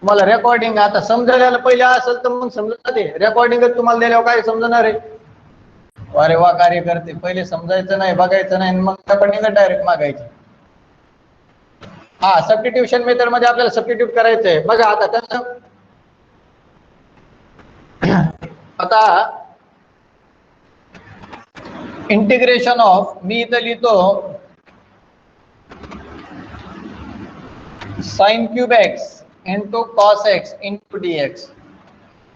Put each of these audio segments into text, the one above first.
तुम्हाला रेकॉर्डिंग आता समजायला पहिले असेल तर मग समजत ते रेकॉर्डिंग तुम्हाला दिल्यावर काय समजणार आहे. अरे वा कार्यकर्ते, पहिले समजायचं नाही बघायचं नाही मग रेकॉर्डिंग डायरेक्ट मागायची. हा सबस्टिट्यूशन मेथड मध्ये आपल्याला सबस्टिट्यूट करायचंय बघा. आता इंटिग्रेशन ऑफ, मी इथं लिहितो sine cube x into cos x into D x.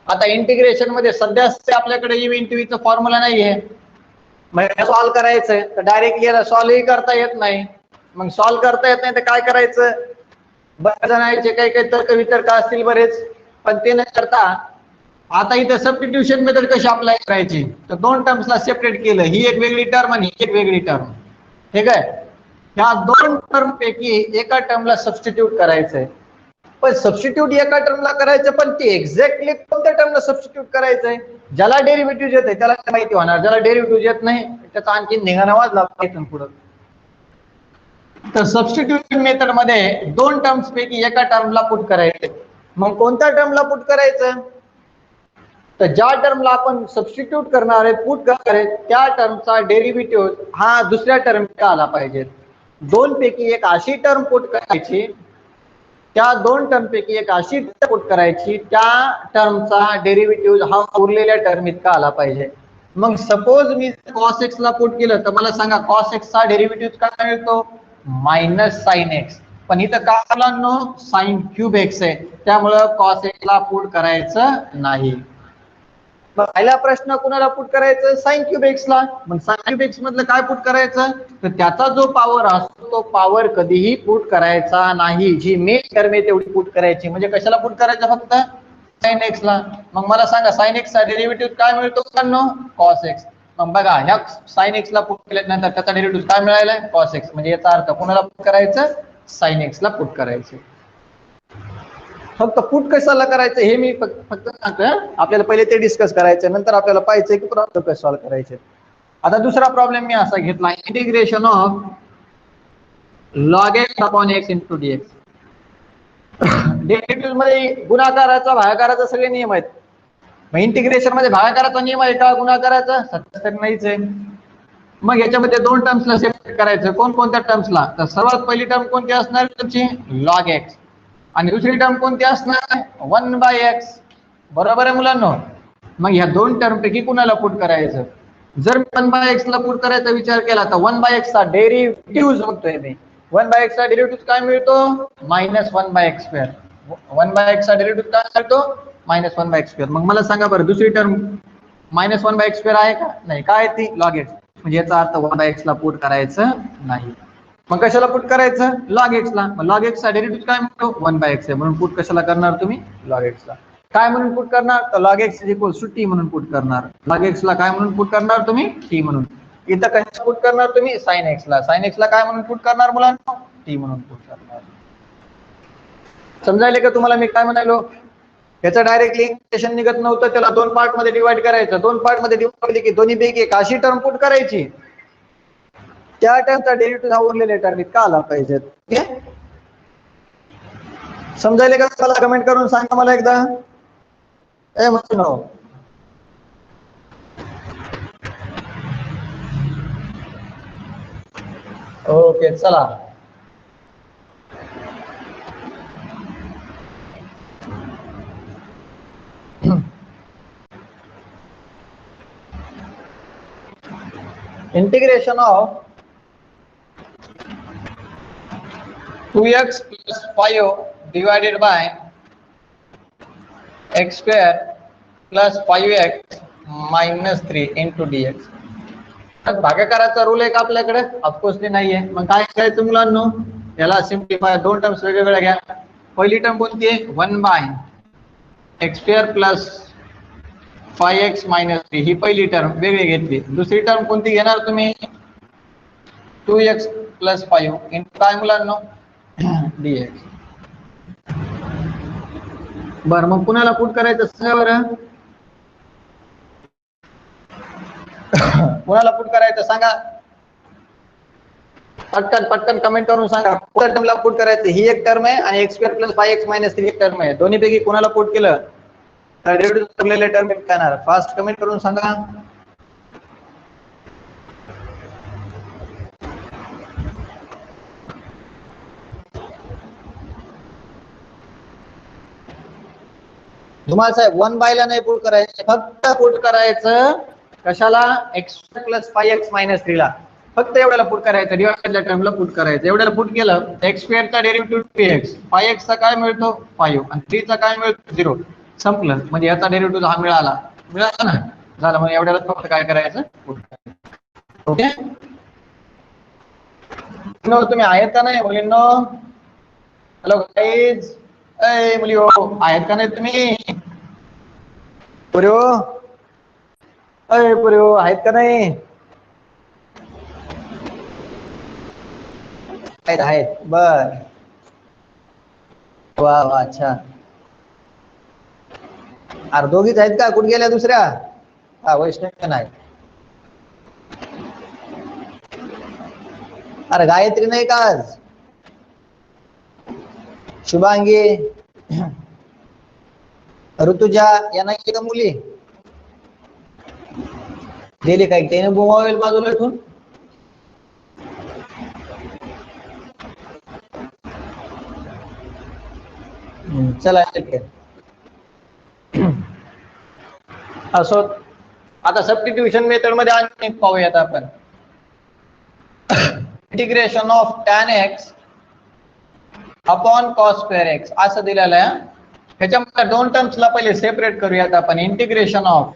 आता इंटिग्रेशन मध्ये सध्या आपल्याकडे यू इंटू चा फॉर्म्युला नाहीये, मग सॉल्व्ह करायचंय तर डायरेक्टली याला सॉल्व्हही करता येत नाही. मग सॉल्व्ह करता येत नाही तर काय करायचं, बरेच जणांचे काही काही तर्क वितर्क असतील बरेच, पण ते न करता आता इथे सबस्टिट्यूशन मेथड कशी अप्लाय करायची, तर दोन टर्म्सला सेपरेट केलं, ही एक वेगळी टर्म आणि ही एक वेगळी टर्म. ठीक आहे, ह्या दोन टर्म पैकी एका टर्मला सबस्टिट्यूट करायचंय. पण सबस्टिट्यूट एका टर्मला करायचं, पण ते एक्झॅक्टली कोणत्या टर्मला सबस्टिट्यूट करायचंय. ज्याला डेरिव्हेटिव्ह येत आहे त्याला माहिती होणार, ज्याला डेरिव्हेटिव्ह येत नाही त्याचा आणखी निघाणावाच लागतो इथून पुढे. तर सबस्टिट्यूशन मेथड मध्ये दोन टर्म्स पैकी एका टर्मला पुट करायचे. मग कोणत्या टर्मला पुट करायचं, तर ज्या टर्मला आपण सबस्टिट्यूट करणार आहे, पुट करणार आहे, त्या टर्मचा डेरिव्हेटिव्ह हा दुसऱ्या टर्मचा आला पाहिजे. दोन पैकी एक अशी टर्म पुट करायची, त्या दोन टर्म पैकी एक अशी पुट करायची, त्या टर्मचा डेरिव्हेटिव्ह हा उरलेल्या टर्म इतका आला पाहिजे. मग सपोज मी कॉस एक्स ला पुट केलं तर मला सांगा कॉस एक्स चा डेरिव्हेटिव्ह काय मिळतो, मायनस साइन एक्स. पण इथं काय मुलांनो साइन क्यूब एक्स आहे, त्यामुळं कॉस एक्स ला पुट करायचं नाही. मग पहिला प्रश्न कुणाला पुट करायचं, साइन क्यूब एक्स ला. मग साइन क्यूब एक्स मधलं काय पुट करायचं, तर त्याचा जो पॉवर असतो तो पॉवर कधीही पुट करायचा नाही. जी मेन टर्म आहे तेवढी पुट करायची. म्हणजे कशाला पुट करायचं, फक्त साइन एक्स ला. मग मला सांगा साइन एक्स चा डेरिव्हेटिव्ह काय मिळतो मुलांनो, कॉस एक्स. मग बघा ह्या साइन एक्स ला पुट केल्यानंतर त्याचा डेरिव्हेटिव्ह काय मिळालाय, कॉस एक्स. म्हणजे याचा अर्थ कुणाला पुट करायचं, साइन एक्स ला पुट करायचं. फक्त पुट कशाला करायचं हे मी फक्त सांगतोय, आपल्याला पहिले ते डिस्कस करायचं, नंतर आपल्याला पाहायचं की प्रॉब्लेम कसे सॉल्व्ह करायचे. आता दुसरा प्रॉब्लेम मी असा घेतला, integration of log x upon x into D x. Derivative मध्ये गुणाकाराचा भागाकाराचा सगळे नियम आहेत. मग इंटिग्रेशन मध्ये भागाकाराचा नियम आहे का गुणाकाराचा, सत्य नाहीच आहे. मग याच्यामध्ये दोन टर्म्सला सेपरेट करायचं. कोणत्या टर्म्सला, तर सर्वात पहिली टर्म कोणती असणार तुमची, लॉग एक्स. आणि दुसरी टर्म कोणती असणार, 1/x. बरोबर आहे मुलांनो. मग ह्या दोन टर्म पैकी कुणाला पुट करायचं. जर 1/x ला पुट करायचा विचार केला तर 1/x चा डेरिव्हेटिव्ह बघतोय मी. 1/x चा डेरिव्हेटिव्ह काय मिळतो, -1/x². 1/x चा डेरिव्हेटिव्ह काय मिळतो, -1/x². मग मला सांगा बरं दुसरी टर्म -1/x² आहे का, नाही. काय ती, लॉग एक्स. म्हणजे याचा अर्थ 1/x ला पुट करायचं नाही. मग कशाला पुट करायचं, लॉग एक्स ला. लॉग एक्स चा डेरिव्हेटिव्ह काय म्हणतो, 1/x आहे. म्हणून पुट कशाला करणार तुम्ही, लॉग एक्स ला. काय म्हणून पुट करणार, तर log x equals to T म्हणून पुट करणार. लॉग एक्स ला काय म्हणून पुट करणार तुम्ही, टी म्हणून. इथं कशा पुट करणार तुम्ही, साइन एक्स ला. साइन एक्स ला काय म्हणून पुट करणार मुलांना, टी म्हणून पुट करणार. समजायले का तुम्हाला मी काय म्हणालो. याचं डायरेक्टली इक्वेशन निघत नव्हतं, त्याला दोन पार्ट मध्ये डिवाइड करायचं. दोन पार्ट मध्ये डिवाइड केली की दोन्ही पैकी एक अशी टर्म पुट करायची, त्या टर्मचा डेरिव्हेटिव्ह हा उरलेल्या टर्म इतका आला पाहिजे. समजायले का, मला कमेंट करून सांगा मला एकदा. ए म्हणून ओके चला. Integration of 2x + 5 divided by x² + 5x - 3 into dx. भागाकाराचा rule आहे का आपल्याकडे, ऑफकोर्सली नाहीये. मग काय करायचं मुलांनो, याला सिम्प्लिफाय, दोन टर्म्स वेगवेगळ्या घ्या. पहिली टर्म कोणती आहे, 1/x² + 5x - 3. ही पहिली टर्म वेगळी घेतली. दुसरी टर्म कोणती घेणार तुम्ही, 2x + 5 इंटू काय मुलांनो, dx. बरं मग कुणाला पुट करायचं सांगा बरं, कुणाला पुट करायचं सांगा. पटकन पटकन कमेंट करून सांगा कोणत्या टर्मला पुट करायचं. ही एक टर्म आहे आणि x square plus 5x minus 3 एक टर्म आहे. दोन्हीपैकी कोणाला पुट केलं तर डेरिव्हेटिव्ह टर्म येणार. फास्ट कमेंट करून सांगा. धुमाळ साहेब 1 बायला नाही पुट करायचं, फक्त पुट करायचं कशाला x प्लस 5x मायनस 3 ला. फक्त एवढ्याला पुट करायचं, डिवाइडच्या टर्मला पुट करायचं. एवढ्याला पुट केलं x स्क्वेअरचा डेरिव्हेटिव्ह 3x, 5x चा काय मिळतो 5 आणि 3 चा काय मिळतो 0. संपलं. म्हणजे याचा डेरिव्हेटिव्ह हा मिळाला ना. झालं. मग एवढ्याला फक्त काय करायचं पुट. ओके. तुम्ही आहेत का नाही मुलींनो? हॅलो गाईज, ए मुली हो, आहेत का नाही तुम्ही? पुऱ्यो, अय पुऱ्यो, आहेत का नाही? आहेत. बर, वा वा, अच्छा. अरे दोघीच आहेत का? कुठे गेल्या दुसऱ्या? हा, वैष्णव नाही. अरे गायत्री नाही का आज? शुभांगी, ऋतुजा या नाही का मुली? गेली काय? त्याने मोबाईल बाजूला ठेवून. चला ठीक आहे. असो, आता सबस्टिट्यूशन मेथड मध्ये आणखी पाहूयात आपण. Integration of tan x upon cos square x असं दिलेलं आहे. ह्याच्यामध्ये दोन टर्म्सला पहिले सेपरेट करूयात आपण. Integration of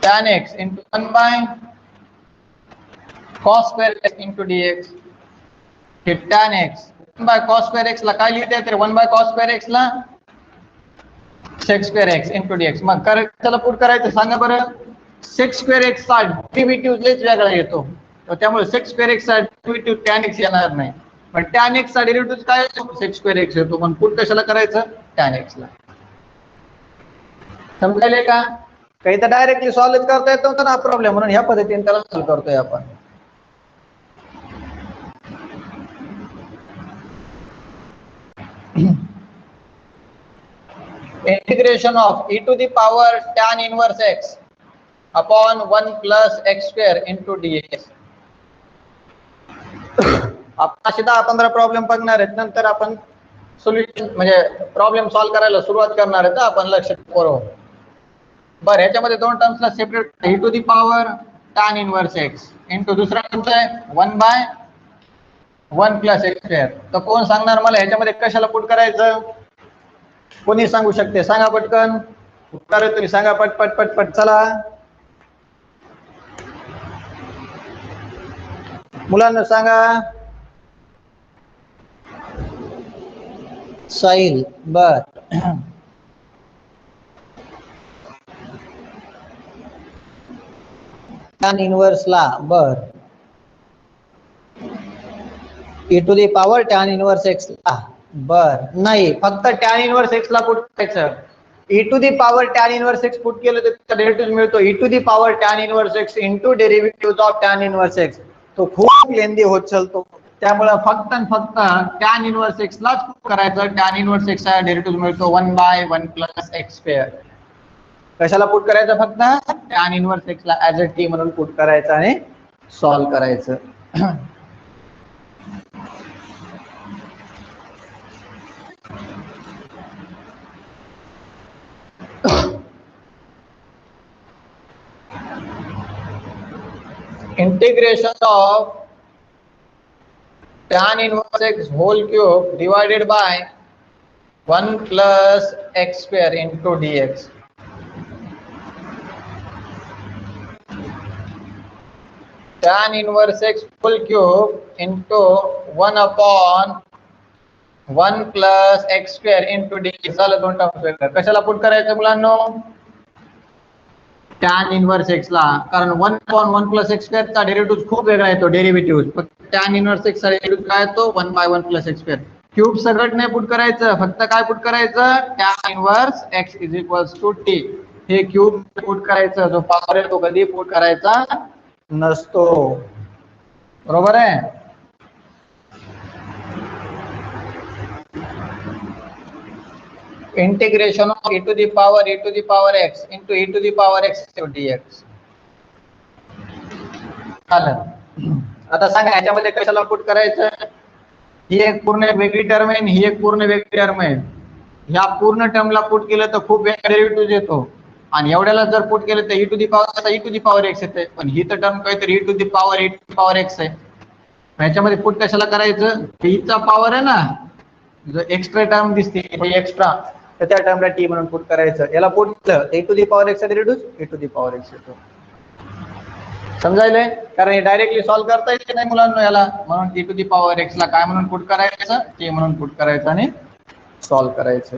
tan x into 1 by cos square x into dx. हे tan x 1 by cos square x ला काय लिहिता येते? 1 बाय कॉस स्क्वेअर एक्स ला sec square x into dx. मग त्याला पुट करायचं सांगा बरं. सेक स्क्वेअर एक्स चा डेरिव्हेटिव्ह लयच वेगळा येतो, त्यामुळे सेक स्क्वेअर एक्स चा डेरिव्हेटिव्ह tan x येणार नाही. पण tan x चा डेरिव्हेटिव्ह काय येतो? सेक स्क्वेअर एक्स येतो. पण पुट कशाला करायचं? tan x ला. समजायले का? काही तर डायरेक्टली सॉल्व्ह करता येत नव्हतं ना प्रॉब्लेम, म्हणून ह्या पद्धतीने त्याला सॉल्व्ह करतोय आपण. Integration of e to the power tan inverse x upon 1 plus x square into dx. आपण असे 10-15 प्रॉब्लेम बघणार आहेत, नंतर आपण सोल्युशन म्हणजे प्रॉब्लेम सॉल्व्ह करायला सुरुवात करणार आहेत. आपण लक्ष पुरवू. बरं, ह्याच्यामध्ये दोन टर्म्सला separate e to the power tan inverse x into दुसरा टर्म आहे 1 बाय 1 प्लस x स्क्वेअर. तर कोण सांगणार मला ह्याच्यामध्ये कशाला पुट करायचं? कोणी सांगू शकते? सांगा पटकन. उत्तर तुम्ही सांगा पटपट पटपट. चला मुलांना सांगा. साहिल, बर. tan इनवर्स ला बर e to the power tan inverse x ला बर नाही, फक्त tan इनवर्स x ला पुट करायचं. e to the power tan inverse x put केलं तर त्याचा डेरिव्हेटिव्ह मिळतो e to the power tan inverse x into derivative of tan inverse x. तो खूप लेंदी होत चालतो, त्यामुळे फक्त tan इनवर्स x लाच पुट करायचं. tan इनवर्स x चा डेरिव्हेटिव्ह मिळतो 1 बाय 1 प्लस x स्क्वेअर. कशाला पुट करायचं? फक्त tan इनवर्स x ला ऍज अ t म्हणून पुट करायचं आणि सॉल्व्ह करायचं. Integration of tan inverse x whole cube divided by 1 plus x square into dx. Tan inverse x whole cube into 1 upon 1 plus x square into dx. झालं दोन terms. कशाला put करायचं मुलांनो? tan inverse x ला, कारण 1 upon 1 plus x square चा derivative खूप वेगळा येतो. डेरिव्हेटिव्ह tan इनवर्स x चा डेरिव्हेटिव्ह काय येतो? 1 by 1 plus x square. Cube सगळं नाही पुट करायचं, फक्त काय पुट करायचं? tan inverse x is equals to t. हे क्यूब पुट करायचं. जो पॉवर आहे तो कधी पुट करायचा नसतो. बरोबर आहे. Integration of e to the power x into e to the power x dx. चालेल. आता सांगा ह्याच्यामध्ये कशाला पुट करायचं. ही एक पूर्ण वेगळी टर्म आहे, ही एक पूर्ण वेगळी टर्म आहे. ह्या पूर्ण टर्मला पुट केलं तर खूप वेगळा डेरिव्हेटिव्ह येतो, आणि एवढ्याला जर पुट केलं तर e to the power x येते. पण ही तर टर्म काहीतरी e to the power x आहे. ह्याच्यामध्ये पुट कशाला करायचं. हीचा पॉवर आहे ना, जो एक्स्ट्रा टर्म दिसते एक्स्ट्रा, तर त्या टर्मला टी म्हणून पुट करायचं. याला पुट केलं e to the power x चा derivative e to the power x येतो. समजायलंय. कारण हे डायरेक्टली सॉल्व्ह करता येत नाही मुलांना याला, म्हणून e to the power x ला काय म्हणून पुट करायचं, टी म्हणून पुट करायचं आणि सॉल्व्ह करायचं.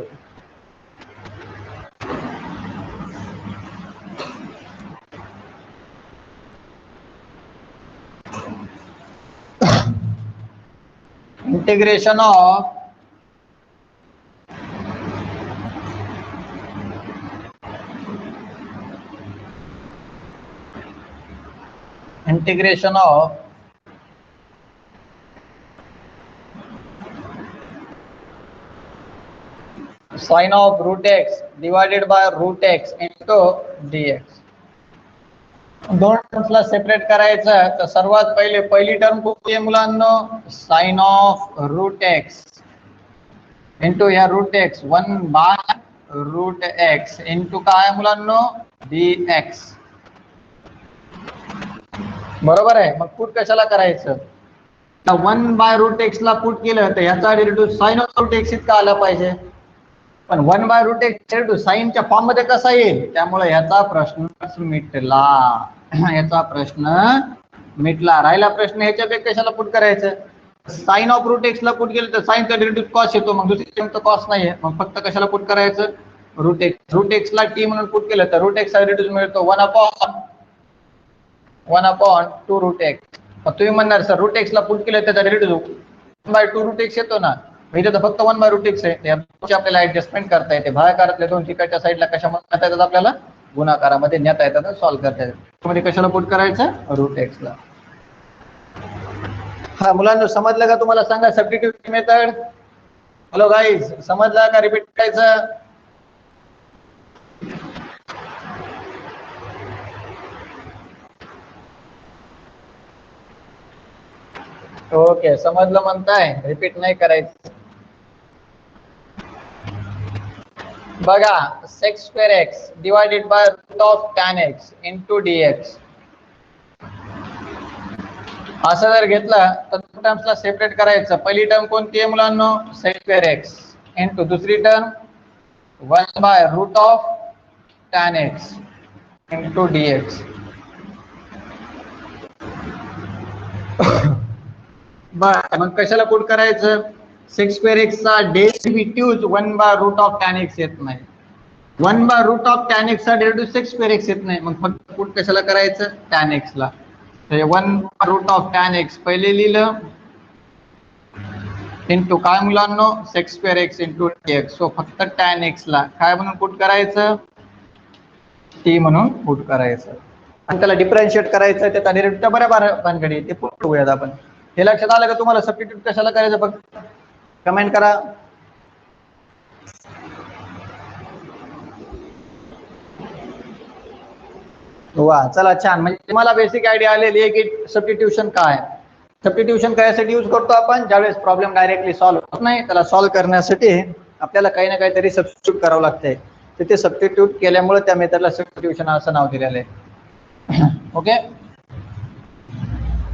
Integration of sin of root x divided by root x into dx. दोन टर्म्सला सेपरेट करायचं तर सर्वात पहिली टर्म कोणती आहे मुलांनो, sine of root x into ह्या root x 1 by root x into काय मुलांनो dx. बरोबर आहे. मग पुट कशाला करायचं. 1 बाय रूट एक्स ला पुट केलं तर याचा derivative sine of root x इतका आला पाहिजे, पण 1 बाय रूट एक्स डेरिव्हेटिव्ह साइनच्या फॉर्म मध्ये कसा येईल, त्यामुळे याचा प्रश्न मिटला. याचा प्रश्न मिटला. राहिला प्रश्न ह्याच्यापैकी कशाला पुट करायचं. साइन ऑफ रूट एक्स ला पुट केलं तर साइनचा डेरिव्हेटिव्ह कॉस येतो, मग दुसरी टर्म तर कॉस नाहीये, मग फक्त कशाला पुट करायचं रूट एक्स ला टी म्हणून पुट केलं तर रूट एक्स चा डेरिव्हेटिव्ह मिळतो 1 अपॉन 2 रूट एक्स. मग तुम्ही म्हणणार सर रूट एक्स ला पुट केलं त्याचा डेरिव्हेटिव्ह 1 बाय 2 रूट एक्स येतो ना. इथे तर फक्त 1 बाय रूट एक्स आहे, आपल्याला ऍडजस्टमेंट करता येते. भागाकारातल्या दोन ठिकाणच्या साईडला कशामध्ये नेता येतात, आपल्याला गुणाकारामध्ये नेता येतात, सॉल्व्ह करता येतात. मध्ये कशाला पुट करायचं रूट एक्स ला. हा मुलांना समजलं का तुम्हाला सांगा सबस्टिट्यूशन मेथड. हॅलो गाईज, समजलं का, रिपीट करायचं. ओके, समजलं म्हणताय, रिपीट नाही करायचं. बघा sec square x divided by root of tan x into dx. असं जर घेतलं तर दोन टर्म्सला सेपरेट करायचं. पहिली टर्म कोणती आहे मुलांनो, sec square x इंटू दुसरी term 1 by route of tan x into dx. बर, मग कशाला पुट करायचं. sec square x चा derivative 1 by route of tan x येत नाही. 1 by route of tan x चा डेरिव्हेटिव्ह sec square x येत नाही, मग फक्त पुट कशाला करायचं tan x ला. 1 रूट ऑफ tan x पहिले लिहिलं इंटू काय मुलांनो sec square x into dx. So फक्त tan x ला काय म्हणून पुट करायचं, t म्हणून पुट करायचं, आणि त्याला डिफरन्शिएट करायचं. त्याचा डेरिव्हेटिव्ह बरोबर भानगडी ते पुट करूयात आपण. हे लक्षात आलं का तुम्हाला. सबस्टिट्यूट कशाला करायचं फक्त कमेंट करा. वा, चला छान. म्हणजे तुम्हाला बेसिक आयडिया आलेली आहे की सबस्टिट्यूशन काय. सबस्टिट्यूशन करायसाठी यूज करतो आपण ज्यावेळेस प्रॉब्लेम डायरेक्टली सॉल्व्ह होत नाही, त्याला सॉल्व्ह करण्यासाठी आपल्याला काही ना काहीतरी सबस्टिट्यूट करावं लागतंय. ते सबस्टिट्यूट केल्यामुळे त्या मेथडला सबस्टिट्यूशन असं नाव दिलेलं आहे. ओके,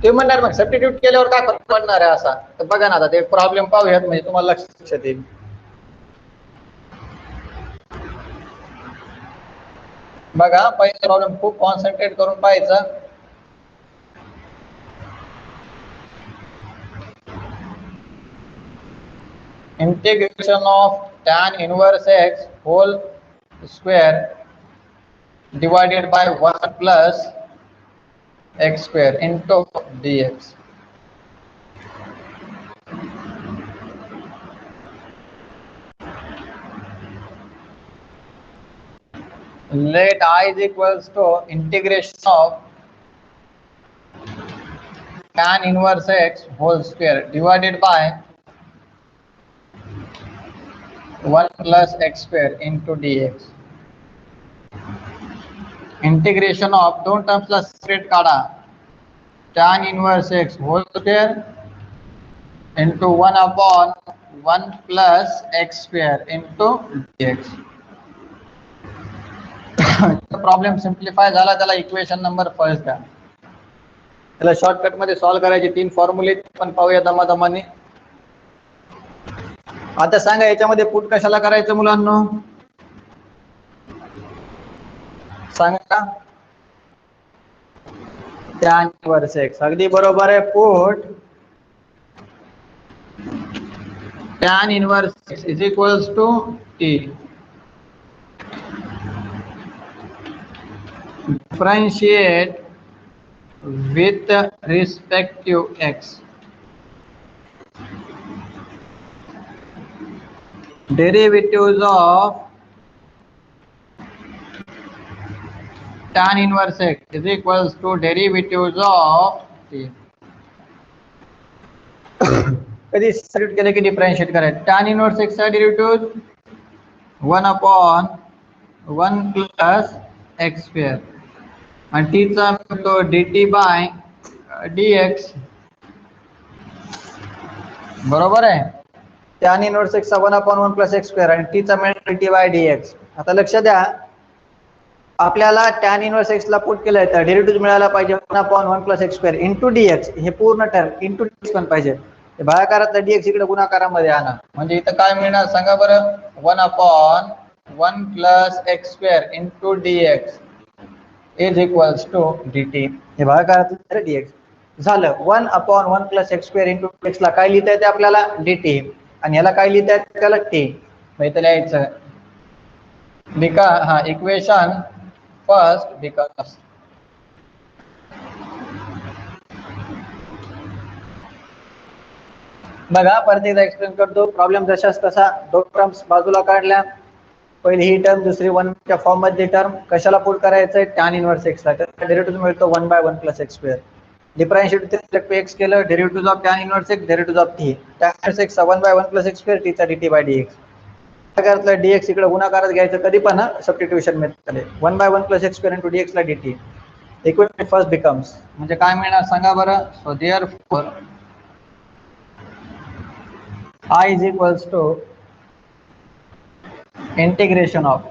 ते म्हणणार मग सबस्टिट्यूट केल्यावर काय फरक पडणार आहे असा. तर बघा ना, आता ते प्रॉब्लेम पाहूयात म्हणजे तुम्हाला लक्षात येईल. बघा पहिला प्रॉब्लेम खूप कॉन्सन्ट्रेट करून पाहायचा. Integration of tan inverse x whole square divided by 1 plus x square into dx. Let I is equals to integration of tan inverse x whole square divided by 1 plus x square into dx. Integration of दोन टर्म्सला separate काढा. tan inverse x whole square into 1 upon 1 plus x square into dx. Problem simplify झाला, त्याला equation number first द्या. त्याला shortcut मध्ये solve करायचे 3 फॉर्म्युले पण पाहूया दमादमाने. आता सांगा याच्यामध्ये पुट कशाला करायचं मुलांनो, सांगा. tan inverse x, अगदी बरोबर आहे. Put tan inverse x is equals to t. Differentiate with respect to x. Derivatives of tan inverse x is equals to derivatives of t. कधी सब्स्टिट्यूट केले की डिफरेंशिएट करायचं. tan inverse x चा derivative 1 upon 1 plus x square आणि t चा तो dt by dx. बरोबर आहे. tan inverse x चा 1 upon 1 plus x square आणि t चा मिळेल dt by dx. आता लक्ष द्या, आपल्याला tan इनवर्स x ला पुट केलंय तर डेरिव्हेटिव्ह मिळाला पाहिजे 1 upon 1 plus x square into dx. हे पूर्ण टर्म into dx पण पाहिजे. भागाकारातला dx इकडे गुणाकारामध्ये आणा, म्हणजे इथं काय मिळणार सांगा बरं. 1 upon 1 plus x square into dx is equals to dt. हे भागाकारातलं dx झालं. 1 upon 1 plus x square into x ला काय लिहिता येते आपल्याला, dt, आणि याला काय लिहिता येते त्याला t. मग इथं लिहायचं बिकॉज, हा इक्वेशन फर्स्ट बिकॉज. बघा परत एकदा एक्सप्लेन करतो. प्रॉब्लेम जशाच तसा, दोन टर्म्स बाजूला काढल्या. पहिली ही टर्म, दुसरी 1 च्या फॉर्म मध्ये टर्म. कशाला पुट करायचंय, tan इनवर्स x ला. तर डेरिव्हेटिव्ह मिळतो 1 by 1 plus x square. Differentiate with respect to x केलं, derivative of tan inverse x, derivative of t. tan inverse x चा 1 by 1 plus x square, t चा dt by dx. भागाकारातला dx इकडे गुणाकारात घ्यायचं कधी पण, substitution method. 1 by 1 plus x square into dx ला dt. Equation first becomes, म्हणजे काय मिळणार सांगा बरं. So therefore I is equals to integration of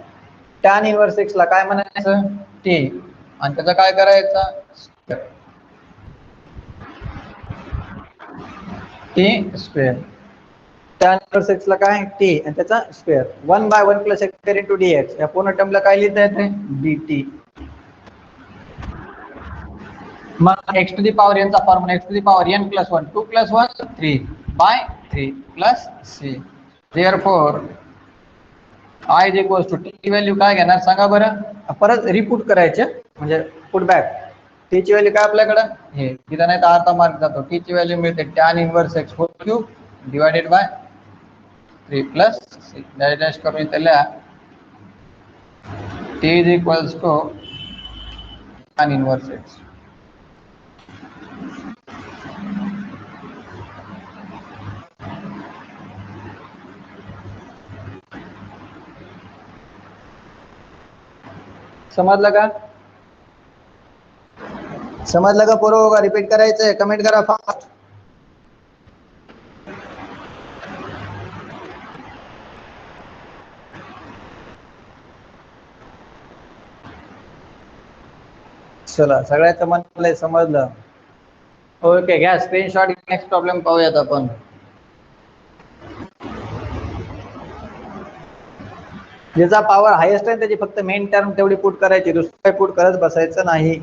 tan inverse x ला काय म्हणायचं, t, आणि त्याचं काय करायचं, t square. tan inverse x ला काय, t, आणि त्याचा square. 1 by 1 plus x square into dx. या पूर्ण टर्मला काय लिहिता येते, dt. मग x to the power n चा formula, x to the power n plus 1, 2 plus 1 3 by 3 plus c. Therefore I is equals to t ची व्हॅल्यू काय घेणार सांगा बरं. परत रिपूट करायचे, म्हणजे पुट बॅक. t ची व्हॅल्यू काय आपल्याकडे, हे तिथं नाही तर अर्धा मार्क जातो. t ची व्हॅल्यू मिळते tan inverse x whole cube divided by 3 plus c. Dash करून त्याला t is equals to tan inverse x. समजलं का, समजलं का पोरं, का रिपीट करायचंय, कमेंट करा फास्ट. चला, सगळ्याचं मन समजलं. ओके, घ्या स्क्रीनशॉट. नेक्स्ट प्रॉब्लेम पाहूयात आपण. ज्याचा पॉवर हायेस्ट आहे त्याची फक्त मेन टर्म तेवढी पुट करायची, दुसरं काही पुट करत बसायचं नाही.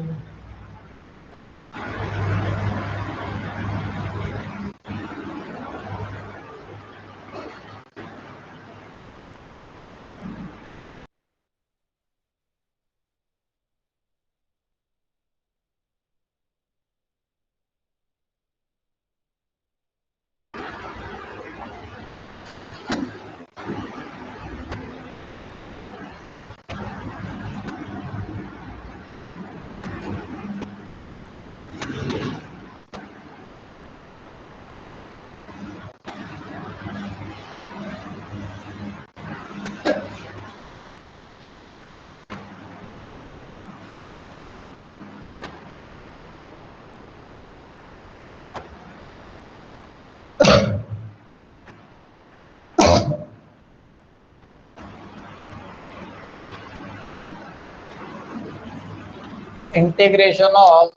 integration of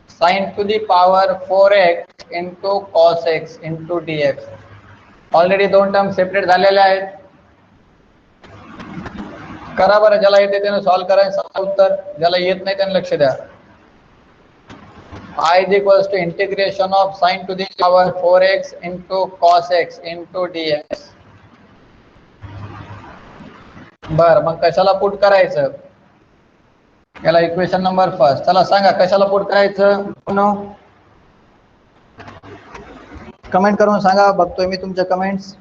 sin to the power 4x into cos x into dx. Already दोन टर्म सेपरेट झालेले आहेत. करा बरं, ज्याला येते त्यानं सॉल्व्ह करायचं उत्तर, ज्याला येत नाही त्यानं लक्ष द्या. I is equals to integration of sin to the power 4x into cos x into dx. बर, मग कशाला पुट करायचं? याला इक्वेशन नंबर फर्स्ट. चला सांगा कशाला पुट करायचं. कमेंट करून सांगा, बघतोय मी तुमच्या कमेंट्स.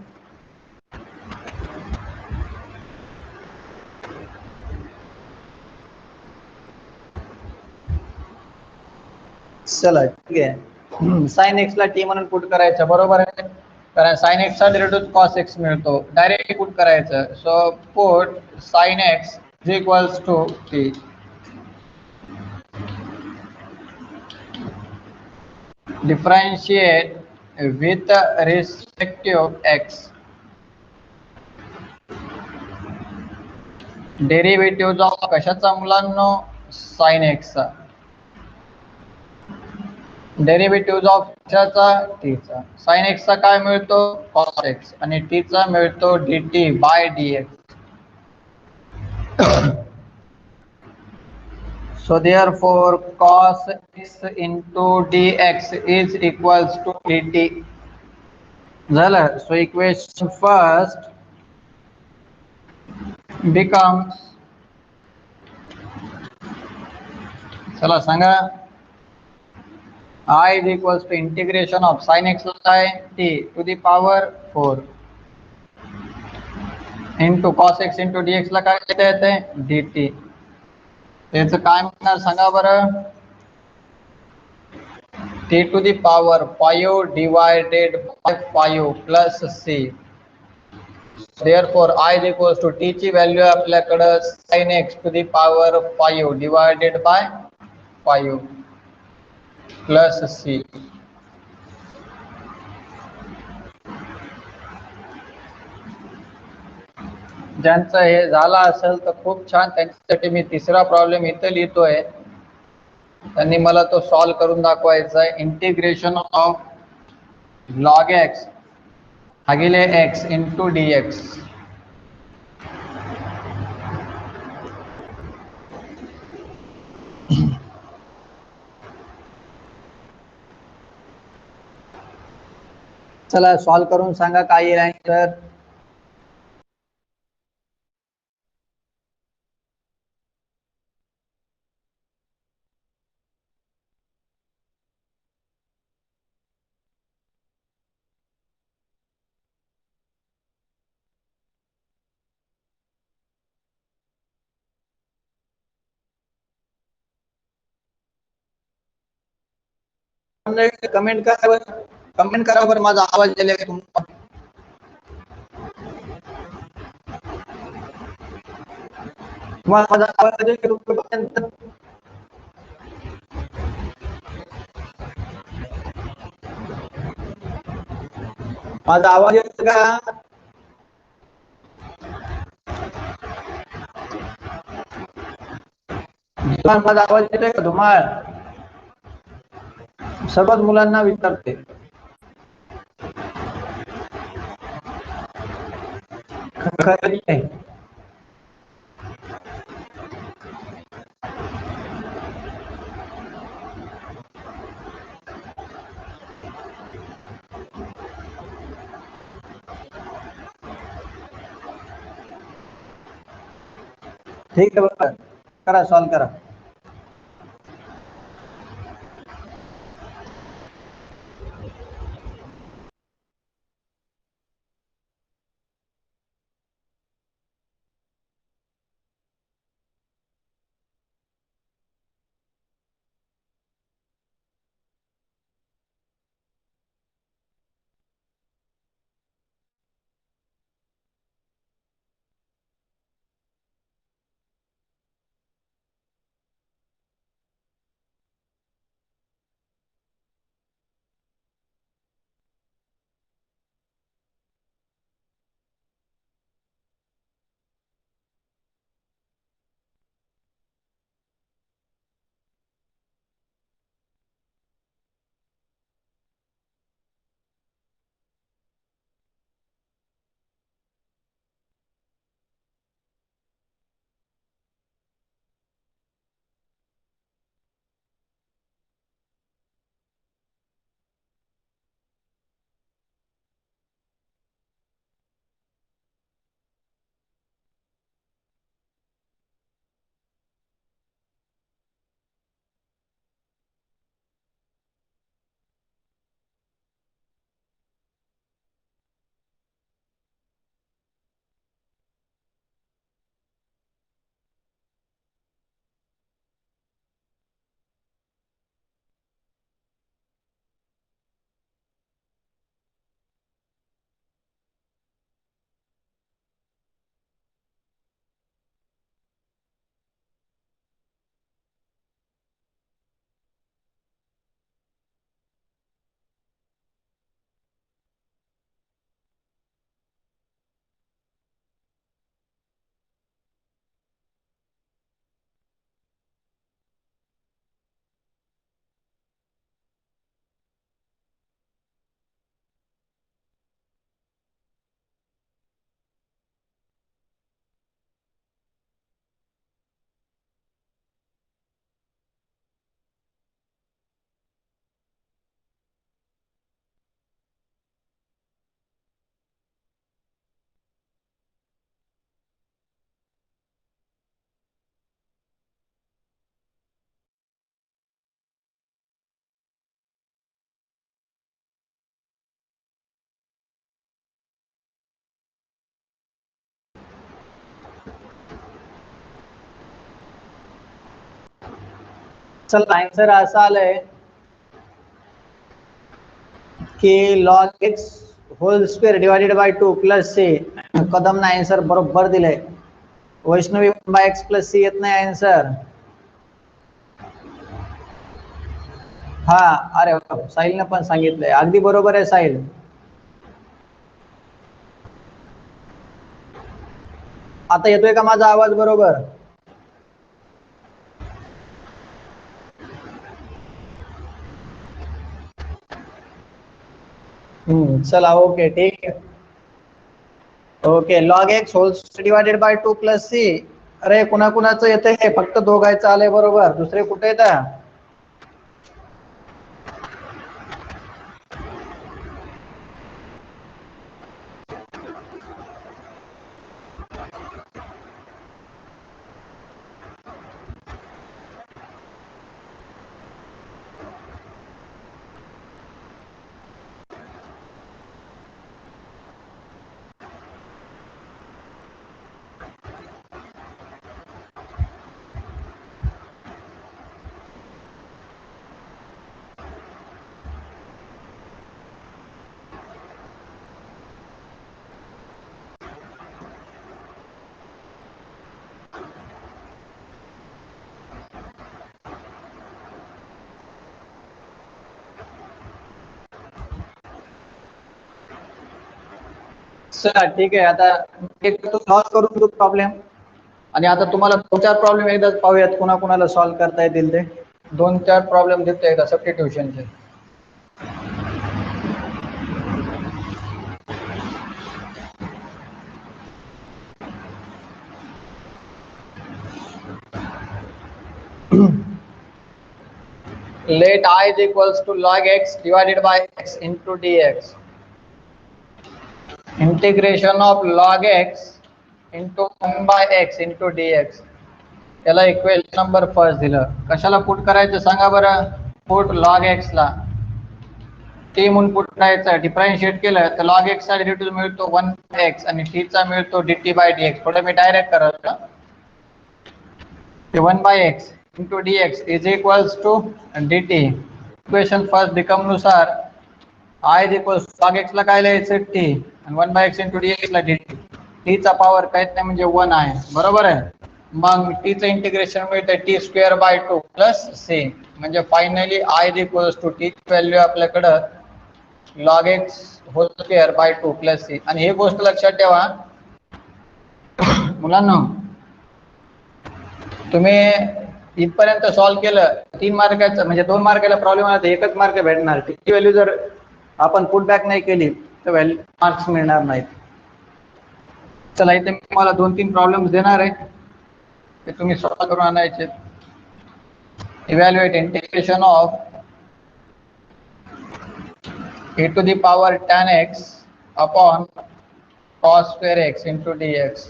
चला ठीक आहे. साइन एक्स ला टी म्हणून पुट करायचं, बरोबर आहे. कारण साइन एक्स चा डेरिव्हेटिव्ह कॉस एक्स मिळतो, डायरेक्ट पुट करायचं. So put sine x is equals to t. Differentiate with respective x. Derivative of कशाचा मुलांनो? साइन एक्सचा. डेरिव्हेटिव्ह ऑफ कशाचा? टीचा. साइन एक्सचा काय मिळतो? Cos x. आणि टीचा मिळतो dt by dx. So therefore cos x into dx is equals to dt. झालं. So equation first becomes, चला सांगा, I is equals to integration of sin x t to the power 4 into cos x into dx ला काय लिहिता येते? dt. त्याचं काय म्हणणार सांगा बरं. t to the power 5 divided by 5 plus c. Therefore I is equals to t ची व्हॅल्यू आपल्याकडे sin x to the power 5 divided by 5 plus c. ज्यांचं हे झालं असेल तर खूप छान, त्यांच्यासाठी मी तिसरा प्रॉब्लेम इथे लिहितोय. त्यांनी मला तो सॉल्व्ह करून दाखवायचा आहे. इंटिग्रेशन ऑफ लॉग एक्स भागिले एक्स इंटू dx. चला सॉल्व्ह करून सांगा काय येईल आन्सर. कमेंट करा बरं, कमेंट करा बरं. माझा आवाज गेला का तुम्हाला? माझा आवाज येतो? माझा आवाज येतो का? माझा आवाज येतोय का तुम्हाला? सर्वच मुलांना विचारते. ठीक आहे बघा, करा सॉल्व करा. चला आन्सर असं आलंय की log x whole square divided by 2 plus c. कदमना आन्सर बरोबर दिलंय. वैष्णवी 1/x प्लस सी येत नाही आन्सर. हा अरे साहिलने पण सांगितलंय, अगदी बरोबर आहे साहिल. आता येतोय का माझा आवाज बरोबर? चला ओके ठीक आहे. Okay log x whole divided by 2 plus c. अरे कुणाकुणाचं येतंय? फक्त दोघांचं आलंय बरोबर, दुसरे कुठे येतं? चला ठीक आहे. आता एक सॉल्व्ह करून देऊ प्रॉब्लेम, आणि आता तुम्हाला 2-4 प्रॉब्लेम एकदा पाहूयात कुणाला सॉल्व्ह करता येतील ते. 2-4 प्रॉब्लेम देतो एकदा सबस्टिट्यूशनचे. Let I is equals to log x divided by x into dx. Integration of log x into 1 by x into dx. त्याला इक्वेशन नंबर फर्स्ट दिलं. कशाला पुट करायचं सांगा बरं? पुट लॉग एक्स ला टी म्हणून पुट करायचं. डिफरन्शिएट केलं तर लॉग एक्स चा डेरिव्हेटिव्ह मिळतो 1x आणि टी चा मिळतो dt बाय dx. थोडं मी डायरेक्ट करत ते 1/x into dx is equals to dt. Equation first become नुसार I is equals to log x ला काय लिहायचं t आणि 1/x into dx ला dt. t चा पॉवर काहीच नाही म्हणजे 1 आहे, बरोबर आहे. मग t चं इंटिग्रेशन मिळतं t square by 2 plus c. म्हणजे finally I is equals to t value आपल्याकडं log x whole square by 2 plus c. आणि हे गोष्ट लक्षात ठेवा मुलांना, तुम्ही इथपर्यंत सॉल्व्ह केलं 3 मार्काचं म्हणजे 2 मार्काला प्रॉब्लेम आला तर 1च मार्क भेटणार. ती व्हॅल्यू जर आपण पुटबॅक नाही केली तर व्हॅल्यू मार्क्स मिळणार नाहीत. चला इथे मी तुम्हाला 2-3 प्रॉब्लेम्स देणार आहे, ते तुम्ही सॉल्व्ह करून आणायचे. Evaluate integration of e to the power tan x upon cos square x into dx.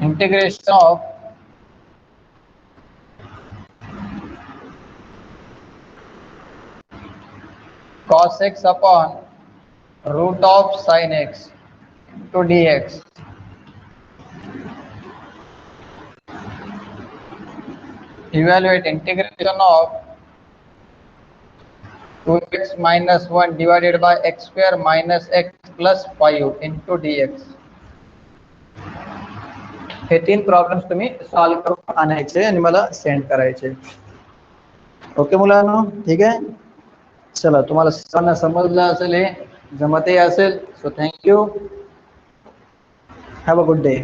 Integration of cos x upon root of sin x into dx. Evaluate integration of 2x minus 1 divided by x square minus x plus 5 into dx. हे 3 problems तुम्ही solve करून आणायचे आणि मला send करायचे. Okay मुलांनो, ठीक आहे. चला तुम्हाला सर्वांना समजलं असेल, हे जमतही असेल. So thank you. Have a good day.